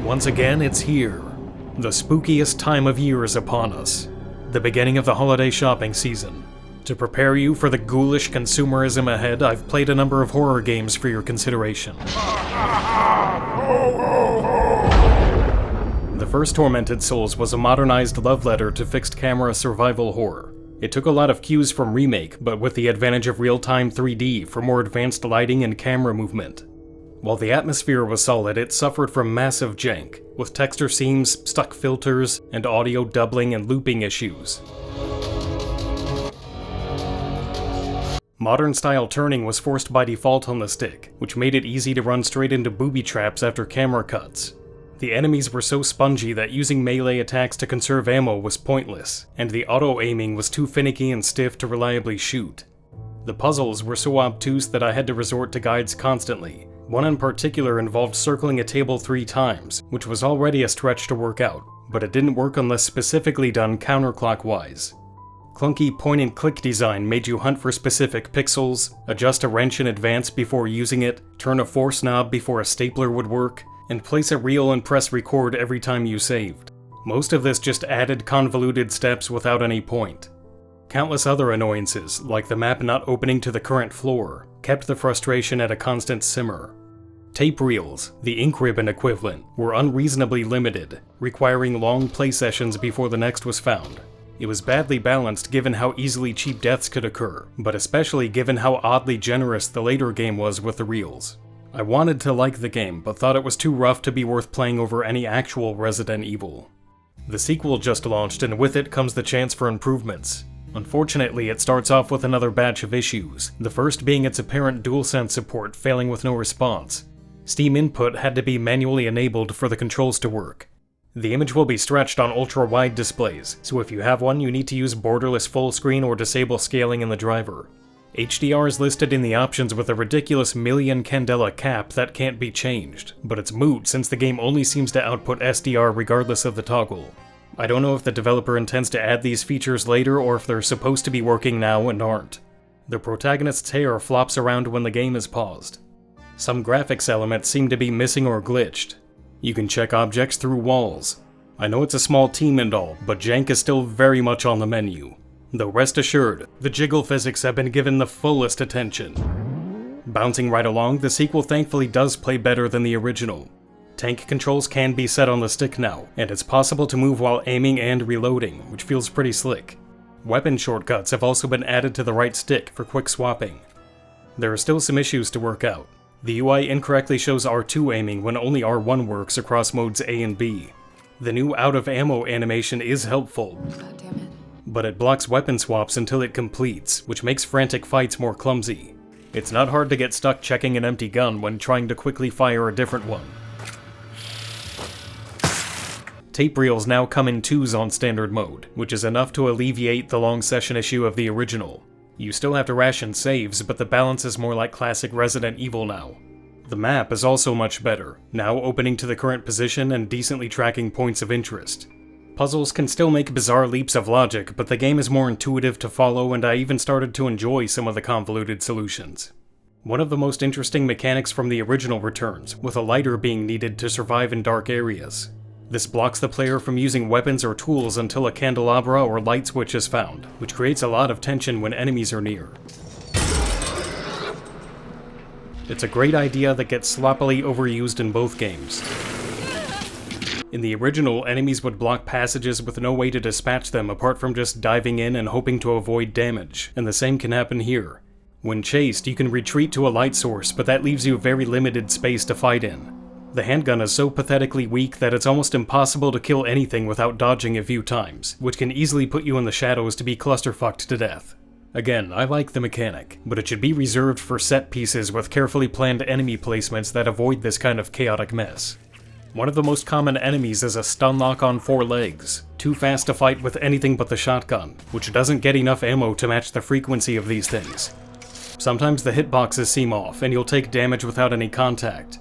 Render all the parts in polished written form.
Once again, it's here. The spookiest time of year is upon us. The beginning of the holiday shopping season. To prepare you for the ghoulish consumerism ahead, I've played a number of horror games for your consideration. The first Tormented Souls was a modernized love letter to fixed camera survival horror. It took a lot of cues from Remake, but with the advantage of real-time 3D for more advanced lighting and camera movement. While the atmosphere was solid, it suffered from massive jank, with texture seams, stuck filters, and audio doubling and looping issues. Modern-style turning was forced by default on the stick, which made it easy to run straight into booby traps after camera cuts. The enemies were so spongy that using melee attacks to conserve ammo was pointless, and the auto-aiming was too finicky and stiff to reliably shoot. The puzzles were so obtuse that I had to resort to guides constantly. One in particular involved circling a table 3 times, which was already a stretch to work out, but it didn't work unless specifically done counterclockwise. Clunky point-and-click design made you hunt for specific pixels, adjust a wrench in advance before using it, turn a force knob before a stapler would work, and place a reel and press record every time you saved. Most of this just added convoluted steps without any point. Countless other annoyances, like the map not opening to the current floor, kept the frustration at a constant simmer. Tape reels, the ink ribbon equivalent, were unreasonably limited, requiring long play sessions before the next was found. It was badly balanced given how easily cheap deaths could occur, but especially given how oddly generous the later game was with the reels. I wanted to like the game, but thought it was too rough to be worth playing over any actual Resident Evil. The sequel just launched, and with it comes the chance for improvements. Unfortunately, it starts off with another batch of issues, the first being its apparent DualSense support failing with no response. Steam input had to be manually enabled for the controls to work. The image will be stretched on ultra-wide displays, so if you have one, you need to use borderless full screen or disable scaling in the driver. HDR is listed in the options with a ridiculous million candela cap that can't be changed, but it's moot since the game only seems to output SDR regardless of the toggle. I don't know if the developer intends to add these features later or if they're supposed to be working now and aren't. The protagonist's hair flops around when the game is paused. Some graphics elements seem to be missing or glitched. You can check objects through walls. I know it's a small team and all, but jank is still very much on the menu. Though rest assured, the jiggle physics have been given the fullest attention. Bouncing right along, the sequel thankfully does play better than the original. Tank controls can be set on the stick now, and it's possible to move while aiming and reloading, which feels pretty slick. Weapon shortcuts have also been added to the right stick for quick swapping. There are still some issues to work out. The UI incorrectly shows R2 aiming when only R1 works across modes A and B. The new out-of-ammo animation is helpful, but it blocks weapon swaps until it completes, which makes frantic fights more clumsy. It's not hard to get stuck checking an empty gun when trying to quickly fire a different one. Tape reels now come in 2s on standard mode, which is enough to alleviate the long session issue of the original. You still have to ration saves, but the balance is more like classic Resident Evil now. The map is also much better, now opening to the current position and decently tracking points of interest. Puzzles can still make bizarre leaps of logic, but the game is more intuitive to follow, and I even started to enjoy some of the convoluted solutions. One of the most interesting mechanics from the original returns, with a lighter being needed to survive in dark areas. This blocks the player from using weapons or tools until a candelabra or light switch is found, which creates a lot of tension when enemies are near. It's a great idea that gets sloppily overused in both games. In the original, enemies would block passages with no way to dispatch them apart from just diving in and hoping to avoid damage, and the same can happen here. When chased, you can retreat to a light source, but that leaves you very limited space to fight in. The handgun is so pathetically weak that it's almost impossible to kill anything without dodging a few times, which can easily put you in the shadows to be clusterfucked to death. Again, I like the mechanic, but it should be reserved for set pieces with carefully planned enemy placements that avoid this kind of chaotic mess. One of the most common enemies is a stun lock on 4 legs, too fast to fight with anything but the shotgun, which doesn't get enough ammo to match the frequency of these things. Sometimes the hitboxes seem off, and you'll take damage without any contact.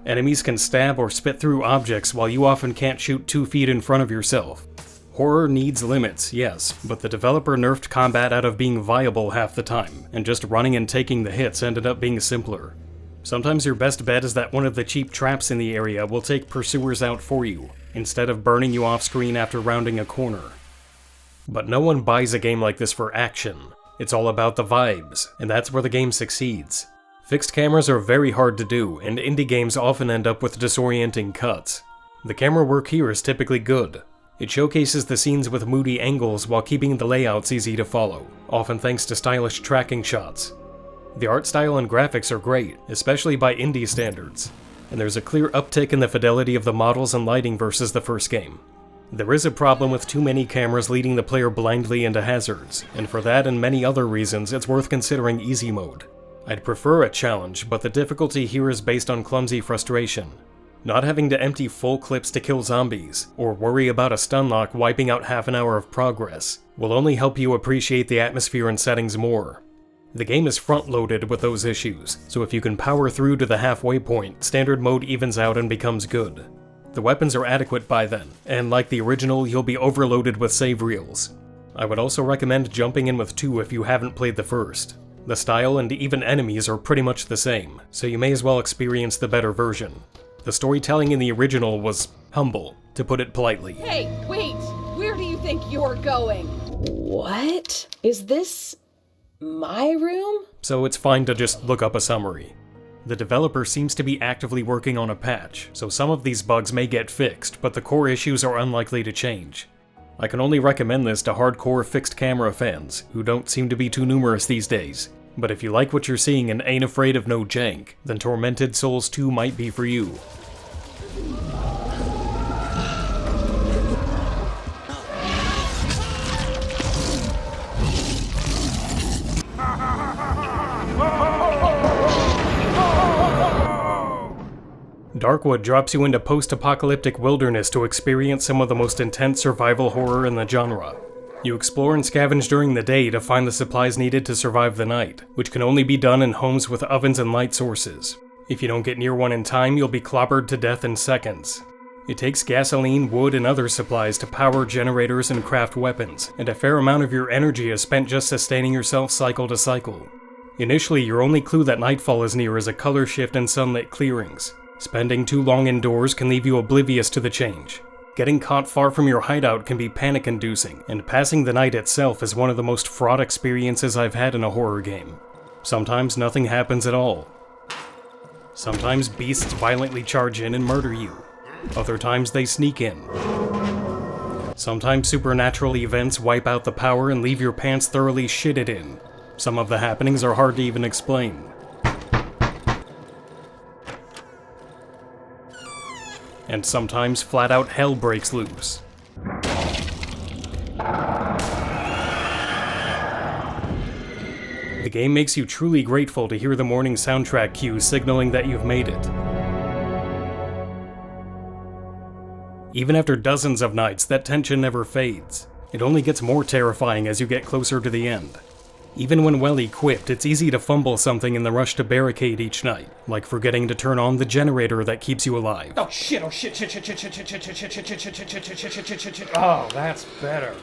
Enemies can stab or spit through objects while you often can't shoot 2 feet in front of yourself. Horror needs limits, yes, but the developer nerfed combat out of being viable half the time, and just running and taking the hits ended up being simpler. Sometimes your best bet is that one of the cheap traps in the area will take pursuers out for you, instead of burning you off screen after rounding a corner. But no one buys a game like this for action. It's all about the vibes, and that's where the game succeeds. Fixed cameras are very hard to do, and indie games often end up with disorienting cuts. The camera work here is typically good. It showcases the scenes with moody angles while keeping the layouts easy to follow, often thanks to stylish tracking shots. The art style and graphics are great, especially by indie standards, and there's a clear uptick in the fidelity of the models and lighting versus the first game. There is a problem with too many cameras leading the player blindly into hazards, and for that and many other reasons it's worth considering easy mode. I'd prefer a challenge, but the difficulty here is based on clumsy frustration. Not having to empty full clips to kill zombies, or worry about a stun lock wiping out half an hour of progress, will only help you appreciate the atmosphere and settings more. The game is front-loaded with those issues, so if you can power through to the halfway point, standard mode evens out and becomes good. The weapons are adequate by then, and like the original, you'll be overloaded with save reels. I would also recommend jumping in with 2 if you haven't played the first. The style and even enemies are pretty much the same, so you may as well experience the better version. The storytelling in the original was humble, to put it politely. Hey, wait! Where do you think you're going? What? Is this my room? So it's fine to just look up a summary. The developer seems to be actively working on a patch, so some of these bugs may get fixed, but the core issues are unlikely to change. I can only recommend this to hardcore fixed camera fans, who don't seem to be too numerous these days. But if you like what you're seeing and ain't afraid of no jank, then Tormented Souls 2 might be for you. Darkwood drops you into post-apocalyptic wilderness to experience some of the most intense survival horror in the genre. You explore and scavenge during the day to find the supplies needed to survive the night, which can only be done in homes with ovens and light sources. If you don't get near one in time, you'll be clobbered to death in seconds. It takes gasoline, wood, and other supplies to power generators and craft weapons, and a fair amount of your energy is spent just sustaining yourself cycle to cycle. Initially, your only clue that nightfall is near is a color shift in sunlit clearings. Spending too long indoors can leave you oblivious to the change. Getting caught far from your hideout can be panic-inducing, and passing the night itself is one of the most fraught experiences I've had in a horror game. Sometimes nothing happens at all. Sometimes beasts violently charge in and murder you. Other times they sneak in. Sometimes supernatural events wipe out the power and leave your pants thoroughly shitted in. Some of the happenings are hard to even explain. And sometimes flat-out hell breaks loose. The game makes you truly grateful to hear the morning soundtrack cue signaling that you've made it. Even after dozens of nights, that tension never fades. It only gets more terrifying as you get closer to the end. Even when well equipped, it's easy to fumble something in the rush to barricade each night, like forgetting to turn on the generator that keeps you alive. Oh shit, oh shit, shit, shit, shit, shit, shit, shit, shit, shit, shit, shit, shit, shit, shit, shit, shit, shit, shit. Oh, that's better.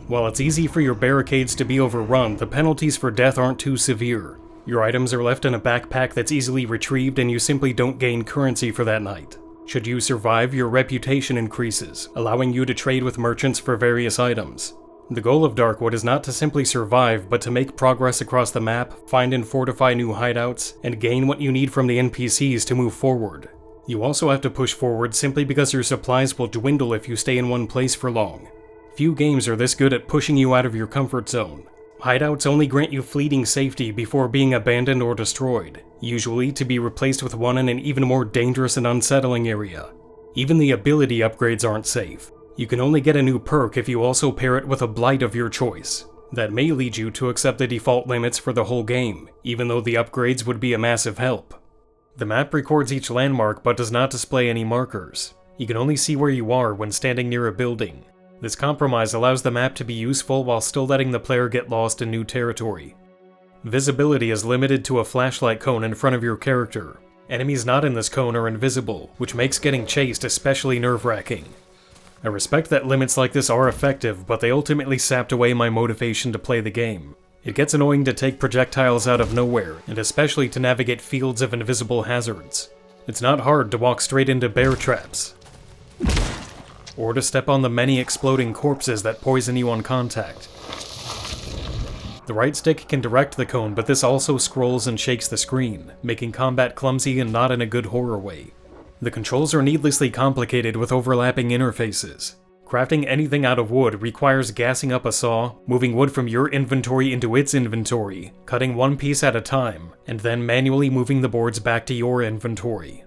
While it's easy for your barricades to be overrun, the penalties for death aren't too severe. Your items are left in a backpack that's easily retrieved and you simply don't gain currency for that night. Should you survive, your reputation increases, allowing you to trade with merchants for various items. The goal of Darkwood is not to simply survive, but to make progress across the map, find and fortify new hideouts, and gain what you need from the NPCs to move forward. You also have to push forward simply because your supplies will dwindle if you stay in one place for long. Few games are this good at pushing you out of your comfort zone. Hideouts only grant you fleeting safety before being abandoned or destroyed, usually to be replaced with one in an even more dangerous and unsettling area. Even the ability upgrades aren't safe. You can only get a new perk if you also pair it with a blight of your choice. That may lead you to accept the default limits for the whole game, even though the upgrades would be a massive help. The map records each landmark but does not display any markers. You can only see where you are when standing near a building. This compromise allows the map to be useful while still letting the player get lost in new territory. Visibility is limited to a flashlight cone in front of your character. Enemies not in this cone are invisible, which makes getting chased especially nerve-wracking. I respect that limits like this are effective, but they ultimately sapped away my motivation to play the game. It gets annoying to take projectiles out of nowhere, and especially to navigate fields of invisible hazards. It's not hard to walk straight into bear traps, or to step on the many exploding corpses that poison you on contact. The right stick can direct the cone, but this also scrolls and shakes the screen, making combat clumsy and not in a good horror way. The controls are needlessly complicated with overlapping interfaces. Crafting anything out of wood requires gassing up a saw, moving wood from your inventory into its inventory, cutting one piece at a time, and then manually moving the boards back to your inventory.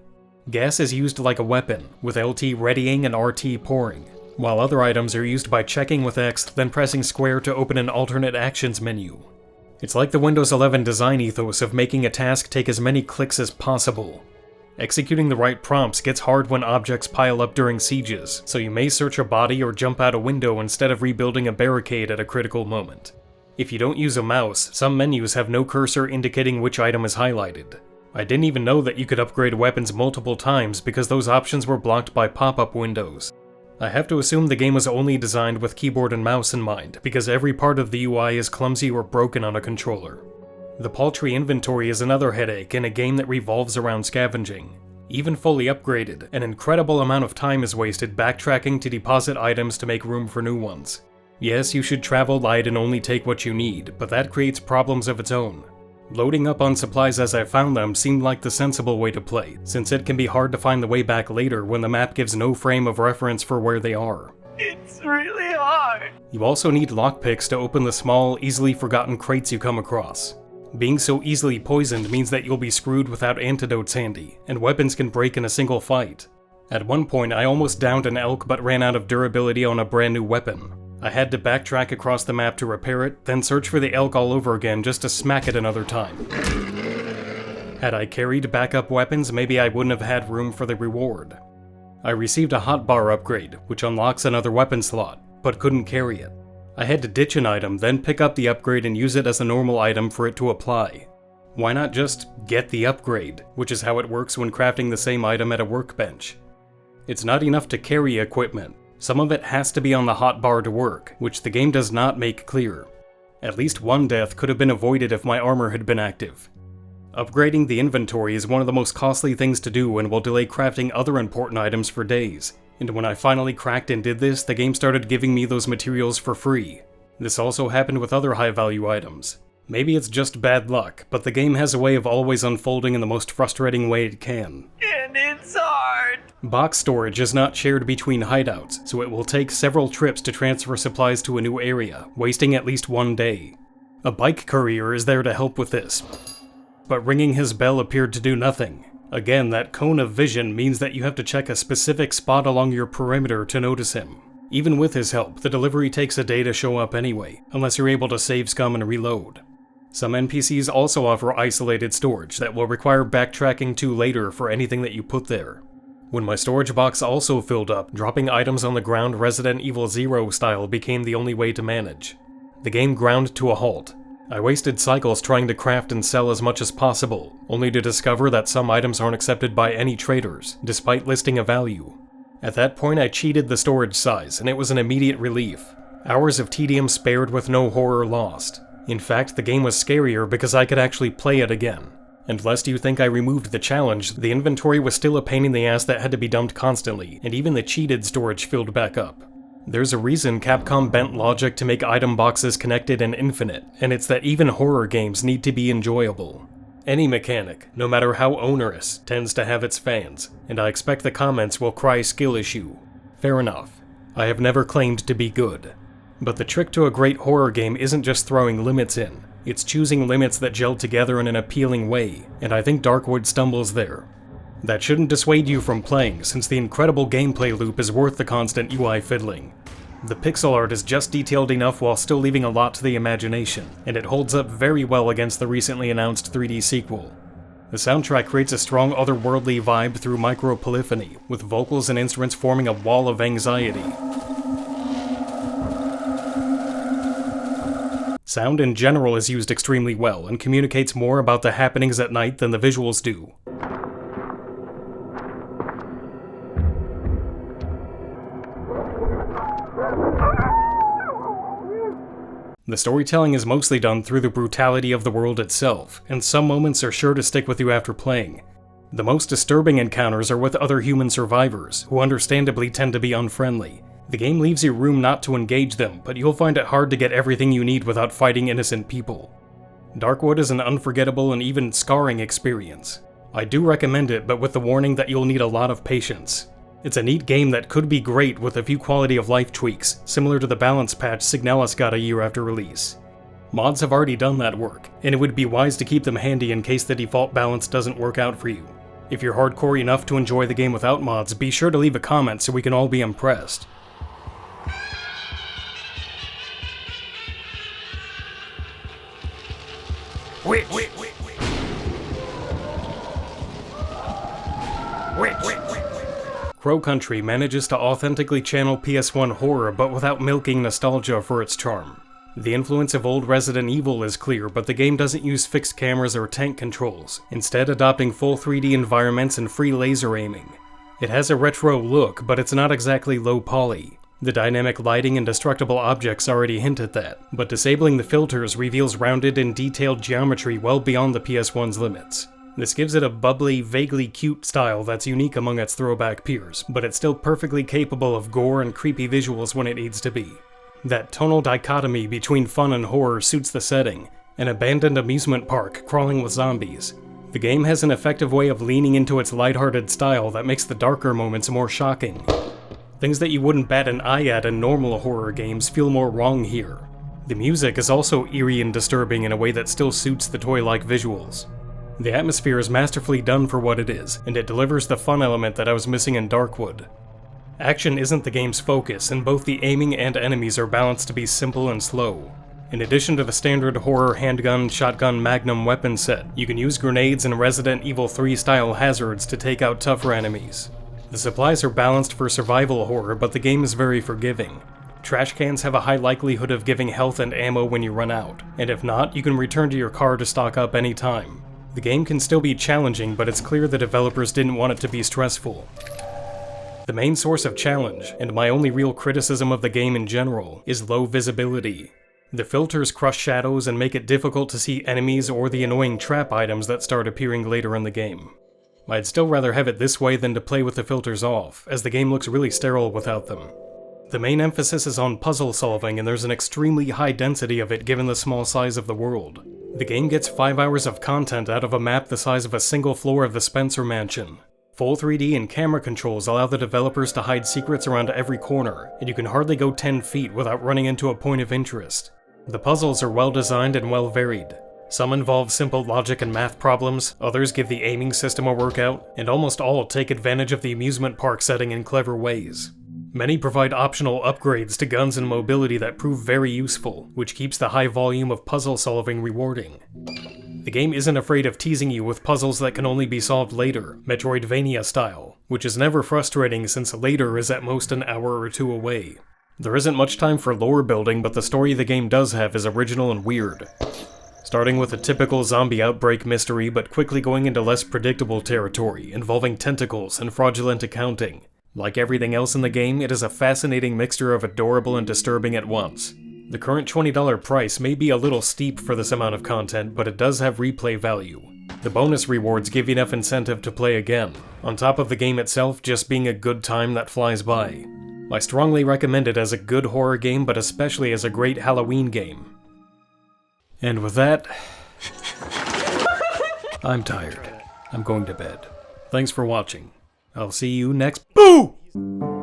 Gas is used like a weapon, with LT readying and RT pouring, while other items are used by checking with X, then pressing square to open an alternate actions menu. It's like the Windows 11 design ethos of making a task take as many clicks as possible. Executing the right prompts gets hard when objects pile up during sieges, so you may search a body or jump out a window instead of rebuilding a barricade at a critical moment. If you don't use a mouse, some menus have no cursor indicating which item is highlighted. I didn't even know that you could upgrade weapons multiple times because those options were blocked by pop-up windows. I have to assume the game was only designed with keyboard and mouse in mind, because every part of the UI is clumsy or broken on a controller. The paltry inventory is another headache in a game that revolves around scavenging. Even fully upgraded, an incredible amount of time is wasted backtracking to deposit items to make room for new ones. Yes, you should travel light and only take what you need, but that creates problems of its own. Loading up on supplies as I found them seemed like the sensible way to play, since it can be hard to find the way back later when the map gives no frame of reference for where they are. It's really hard. You also need lockpicks to open the small, easily forgotten crates you come across. Being so easily poisoned means that you'll be screwed without antidotes handy, and weapons can break in a single fight. At one point, I almost downed an elk but ran out of durability on a brand new weapon. I had to backtrack across the map to repair it, then search for the elk all over again just to smack it another time. Had I carried backup weapons, maybe I wouldn't have had room for the reward. I received a hotbar upgrade, which unlocks another weapon slot, but couldn't carry it. I had to ditch an item, then pick up the upgrade and use it as a normal item for it to apply. Why not just get the upgrade, which is how it works when crafting the same item at a workbench. It's not enough to carry equipment. Some of it has to be on the hotbar to work, which the game does not make clear. At least one death could have been avoided if my armor had been active. Upgrading the inventory is one of the most costly things to do and will delay crafting other important items for days. And when I finally cracked and did this, the game started giving me those materials for free. This also happened with other high-value items. Maybe it's just bad luck, but the game has a way of always unfolding in the most frustrating way it can. And it's hard. Box storage is not shared between hideouts, so it will take several trips to transfer supplies to a new area, wasting at least one day. A bike courier is there to help with this, but ringing his bell appeared to do nothing. Again, that cone of vision means that you have to check a specific spot along your perimeter to notice him. Even with his help, the delivery takes a day to show up anyway, unless you're able to save scum and reload. Some NPCs also offer isolated storage that will require backtracking to later for anything that you put there. When my storage box also filled up, dropping items on the ground Resident Evil 0 style became the only way to manage. The game ground to a halt. I wasted cycles trying to craft and sell as much as possible, only to discover that some items aren't accepted by any traders, despite listing a value. At that point I cheated the storage size, and it was an immediate relief. Hours of tedium spared with no horror lost. In fact, the game was scarier because I could actually play it again. And lest you think I removed the challenge, the inventory was still a pain in the ass that had to be dumped constantly, and even the cheated storage filled back up. There's a reason Capcom bent logic to make item boxes connected and infinite, and it's that even horror games need to be enjoyable. Any mechanic, no matter how onerous, tends to have its fans, and I expect the comments will cry skill issue. Fair enough. I have never claimed to be good. But the trick to a great horror game isn't just throwing limits in, it's choosing limits that gel together in an appealing way, and I think Darkwood stumbles there. That shouldn't dissuade you from playing, since the incredible gameplay loop is worth the constant UI fiddling. The pixel art is just detailed enough while still leaving a lot to the imagination, and it holds up very well against the recently announced 3D sequel. The soundtrack creates a strong otherworldly vibe through micro-polyphony, with vocals and instruments forming a wall of anxiety. Sound in general is used extremely well, and communicates more about the happenings at night than the visuals do. The storytelling is mostly done through the brutality of the world itself, and some moments are sure to stick with you after playing. The most disturbing encounters are with other human survivors, who understandably tend to be unfriendly. The game leaves you room not to engage them, but you'll find it hard to get everything you need without fighting innocent people. Darkwood is an unforgettable and even scarring experience. I do recommend it, but with the warning that you'll need a lot of patience. It's a neat game that could be great with a few quality of life tweaks, similar to the balance patch Signalis got a year after release. Mods have already done that work, and it would be wise to keep them handy in case the default balance doesn't work out for you. If you're hardcore enough to enjoy the game without mods, be sure to leave a comment so we can all be impressed. Wait. Crow Country manages to authentically channel PS1 horror but without milking nostalgia for its charm. The influence of old Resident Evil is clear, but the game doesn't use fixed cameras or tank controls, instead adopting full 3D environments and free laser aiming. It has a retro look, but it's not exactly low poly. The dynamic lighting and destructible objects already hint at that, but disabling the filters reveals rounded and detailed geometry well beyond the PS1's limits. This gives it a bubbly, vaguely cute style that's unique among its throwback peers, but it's still perfectly capable of gore and creepy visuals when it needs to be. That tonal dichotomy between fun and horror suits the setting, an abandoned amusement park crawling with zombies. The game has an effective way of leaning into its lighthearted style that makes the darker moments more shocking. Things that you wouldn't bat an eye at in normal horror games feel more wrong here. The music is also eerie and disturbing in a way that still suits the toy-like visuals. The atmosphere is masterfully done for what it is, and it delivers the fun element that I was missing in Darkwood. Action isn't the game's focus, and both the aiming and enemies are balanced to be simple and slow. In addition to the standard horror handgun, shotgun, magnum weapon set, you can use grenades and Resident Evil 3 style hazards to take out tougher enemies. The supplies are balanced for survival horror, but the game is very forgiving. Trash cans have a high likelihood of giving health and ammo when you run out, and if not, you can return to your car to stock up anytime. The game can still be challenging, but it's clear the developers didn't want it to be stressful. The main source of challenge, and my only real criticism of the game in general, is low visibility. The filters crush shadows and make it difficult to see enemies or the annoying trap items that start appearing later in the game. I'd still rather have it this way than to play with the filters off, as the game looks really sterile without them. The main emphasis is on puzzle solving, and there's an extremely high density of it given the small size of the world. The game gets 5 hours of content out of a map the size of a single floor of the Spencer Mansion. Full 3D and camera controls allow the developers to hide secrets around every corner, and you can hardly go 10 feet without running into a point of interest. The puzzles are well designed and well varied. Some involve simple logic and math problems, others give the aiming system a workout, and almost all take advantage of the amusement park setting in clever ways. Many provide optional upgrades to guns and mobility that prove very useful, which keeps the high volume of puzzle solving rewarding. The game isn't afraid of teasing you with puzzles that can only be solved later, Metroidvania style, which is never frustrating since later is at most an hour or two away. There isn't much time for lore building, but the story the game does have is original and weird. Starting with a typical zombie outbreak mystery, but quickly going into less predictable territory, involving tentacles and fraudulent accounting. Like everything else in the game, it is a fascinating mixture of adorable and disturbing at once. The current $20 price may be a little steep for this amount of content, but it does have replay value. The bonus rewards give you enough incentive to play again, on top of the game itself just being a good time that flies by. I strongly recommend it as a good horror game, but especially as a great Halloween game. And with that, I'm tired. I'm going to bed. Thanks for watching. I'll see you next— BOO!